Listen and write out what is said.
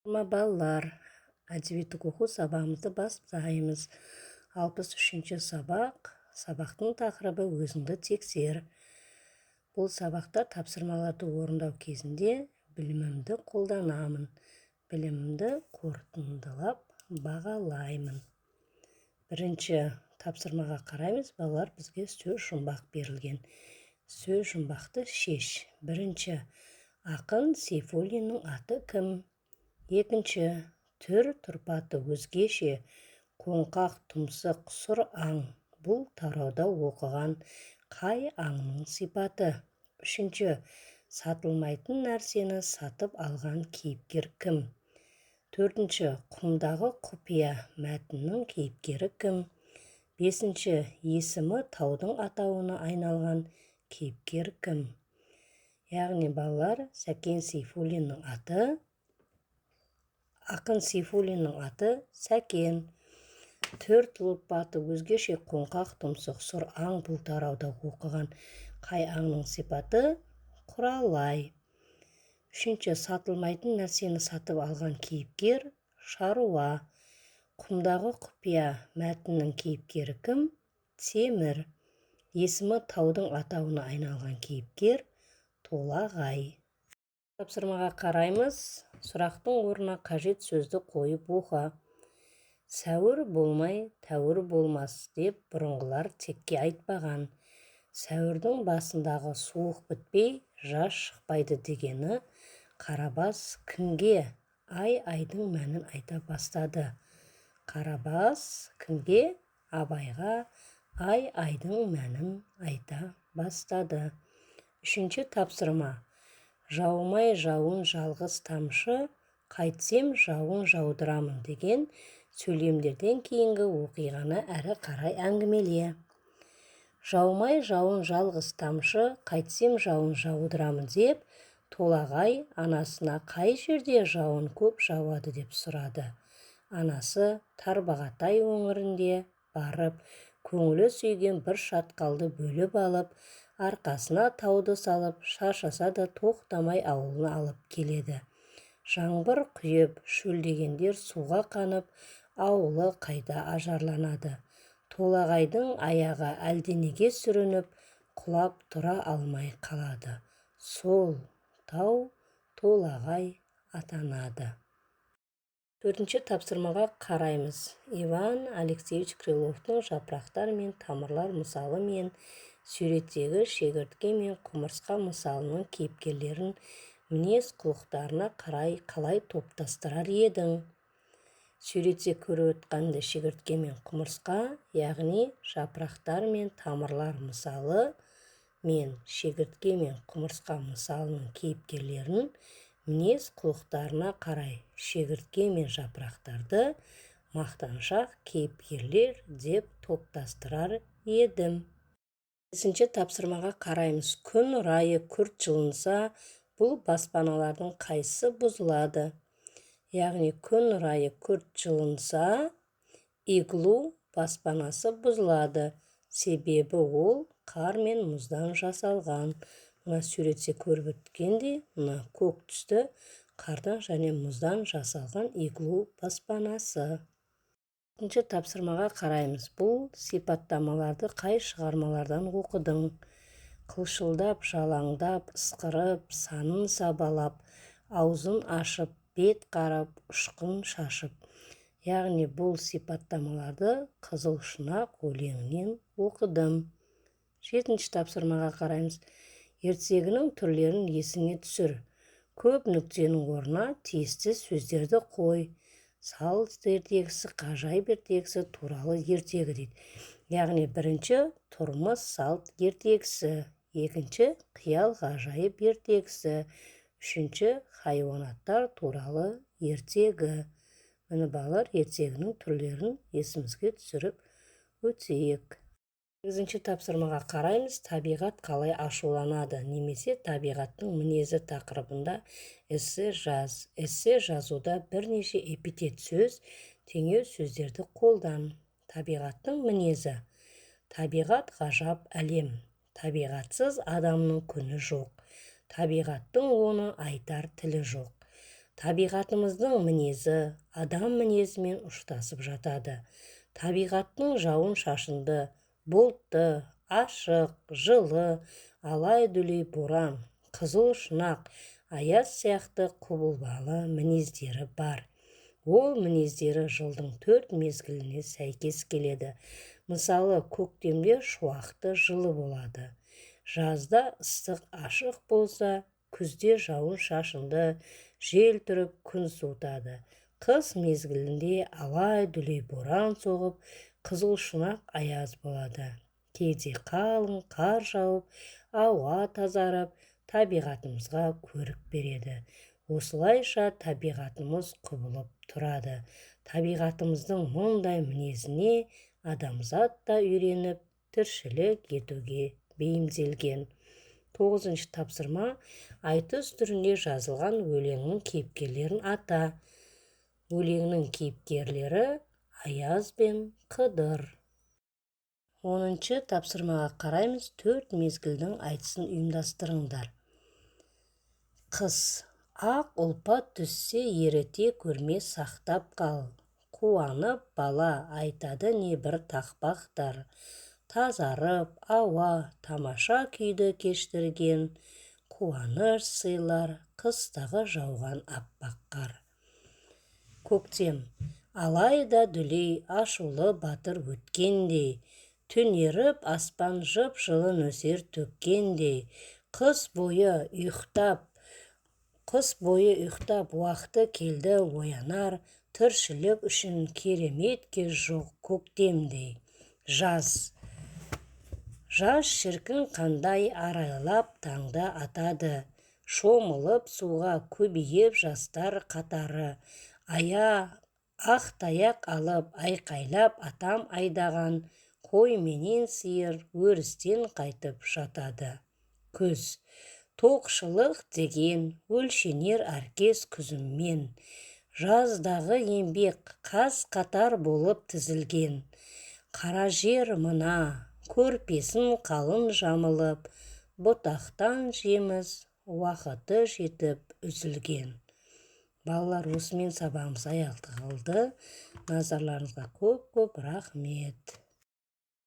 Балалар, әдебиеттік оқу сабағымызды бастаймыз. 63-ші сабақ. Сабақтың тақырыбы өзіңді тексер. Бұл сабақта тапсырмаларды орындау кезінде білімімді қолданамын. Білімімді қорытындылап бағалаймын. Бірінші тапсырмаға қараймыз. Балалар, бізге сөз жұмбақ берілген. Сөз жұмбақты шеш. Бірінші, ақын Сейфуллиннің аты кім? Екінші, түр тұрпаты өзгеше, қоңқақ, тұмсық, сұр аң. Бұл тарауда оқыған қай аңның сипаты? Үшінші, сатылмайтын нәрсені сатып алған кейіпкер кім? Төртінші, құмдағы құпия мәтіннің кейіпкері кім? Бесінші, есімі таудың атауына айналған кейіпкер кім? Яғни балалар, Сәкен Сейфуллиннің аты, ақын Сейфуллиннің аты Сәкен. Түр тұрпаты өзгеше, қоңқақ, тұмсық, сұр аң. Бұл тарауда оқыған қай аңның сипаты? Құралай. Үшінші, сатылмайтын нәрсені сатып алған кейіпкер шаруа. Құмдағы құпия мәтіннің кейіпкері кім? Темір. Есімі таудың атауына айналған кейіпкер Толағай. Тапсырмаға қараймыз. Сұрақтың орнына қажет сөзді қойып оқы. Сәуір болмай тәуір болмас деп бұрынғылар текке айтпаған. Сәуірдің басындағы суық бітпей жаз шықпайды дегені Қарабас кімге ай-айдың мәнін айта бастады? Қарабас кімге? Абайға ай-айдың мәнін айта бастады. Үшінші тапсырма. Жаумай жауын жалғыз тамшы, қайтсем жауын жаудырамын деген сөйлемдерден кейінгі оқиғаны әрі қарай әңгімеле. Жаумай жауын жалғыз тамшы, қайтсем жауын жаудырамын деп, Толағай анасына қай жерде жауын көп жауады деп сұрады. Анасы Тарбағатай өңірінде барып, көңілі сүйген бір шатқалды бөліп алып, арқасына тауды салып, шаршаса да тоқтамай ауылына алып келеді. Жаңбыр құйып, шөлдегендер суға қанып, ауылы қайта ажарланады. Толағайдың аяғы әлденеге сүрініп, құлап тұра алмай қалады. Сол тау Толағай атанады. Төртінші тапсырмаға қараймыз. Иван Алексеевич Крыловтың жапырақтар мен тамырлар мысалы мен суреттегі шегіртке мен құмырсқа мысалының кейіпкерлерін мінез құлықтарына қарай қалай топтастырар едің? Суретте көріп отқанды шегіртке мен құмырсқа, яғни жапырақтар мен тамырлар мысалы мен шегіртке мен құмырсқа мысалының кейіпкерлерін мінез құлықтарына қарай шегіртке мен жапырақтарды мақтаншақ кейіпкерлер деп топтастырар едім. Бесінші тапсырмаға қараймыз. Күн райы күрт жылынса, бұл баспаналардың қайсысы бұзылады? Яғни күн райы күрт жылынса, иглу баспанасы бұзылады. Себебі ол қар мен мұздан жасалған. Мына суретте көріп өткендей, мына көк түсті қардан және мұздан жасалған иглу баспанасы. Алтыншы тапсырмаға қараймыз. Бұл сипаттамаларды қай шығармалардан оқыдың? Қылшылдап, жалаңдап, ысқырып, санын сабалап, аузын ашып, бет қарап, ұшқын шашып. Яғни бұл сипаттамаларды Қызыл шұнақ өлеңінен оқыдым. Жетінші тапсырмаға қараймыз. Ертегінің түрлерін есіңе түсір. Көп нүктенің орнына тиісті сөздерді қой. Салт ертегісі, ғажайып ертегісі туралы ертегі дейді. Яғни бірінші тұрмыс салт ертегісі, екінші қиял ғажайып ертегісі, үшінші хайуанаттар туралы ертегі. Міне балалар, ертегінің түрлерін есімізге түсіріп өтейік. Сегізінші тапсырмаға қараймыз. Табиғат қалай ашуланады, немесе табиғаттың мінезі тақырыбында эссе жаз. Эссе жазуда бірнеше эпитет сөз, теңеу сөздерді қолдан. Табиғаттың мінезі. Табиғат ғажап әлем. Табиғатсыз адамның күні жоқ. Табиғаттың оны айтар тілі жоқ. Табиғатымыздың мінезі адам мінезімен ұштасып жатады. Табиғаттың жауын шашынды, бұлтты, ашық, жылы, алай-дүлей боран, қызыл шұнақ, аяз сияқты құбылмалы мінездері бар. Ол мінездері жылдың 4 мезгіліне сәйкес келеді. Мысалы, көктемде шуақты жылы болады. Жазда ыстық ашық болса, күзде жауын шашынды, жел тұрып күн суытады. Қыс мезгілінде алай-дүлей боран соғып, қызыл шұнақ аяз болады. Кейде қалың қар жауып, ауа тазарып, табиғатымызға көрік береді. Осылайша табиғатымыз құбылып тұрады. Табиғатымыздың мұндай мінезіне адамзат та үйреніп, тіршілік етуге бейімделген. 9-шы тапсырма. Айтыс түрінде жазылған өлеңнің кейіпкерлерін ата. Өлеңнің кейіпкерлері Аяз бен Қыдыр. 10-шы тапсырмаға қараймыз. 4 мезгілдің айтысын ұйымдастырыңдар. Қыс. Ақ ұлпа түссе еріте көрме сақтап қал. Қуанып бала айтады небір тақпақтар. Тазарып ауа тамаша күйді кештірген. Қуаныш сыйлар қыстағы жауған аппақ қар. Көктем. Алайда дүлей ашулы батыр өткендей. Түнеріп аспан жып-жылы нөсер төккендей. Қыс бойы ұйықтап уақыты келді оянар. Тіршілік үшін керемет кез жоқ көктемдей. Жаз. Жаз шіркін қандай арайлап таңды атады. Шомылып суға көбейіп жастар қатары. Ақ таяқ алып айқайлап атам айдаған. Қой менен сиыр өрістен қайтып жатады. Күз. Тоқшылық деген өлшенер әркез күзіммен. Жаздағы еңбек қаз қатар болып тізілген. Қара жер мына көрпесін қалың жамылып, бұтақтан жеміс уақыты жетіп үзілген. Балалар, осымен сабағымыз аяқталды. Назарларыңызға көп рахмет.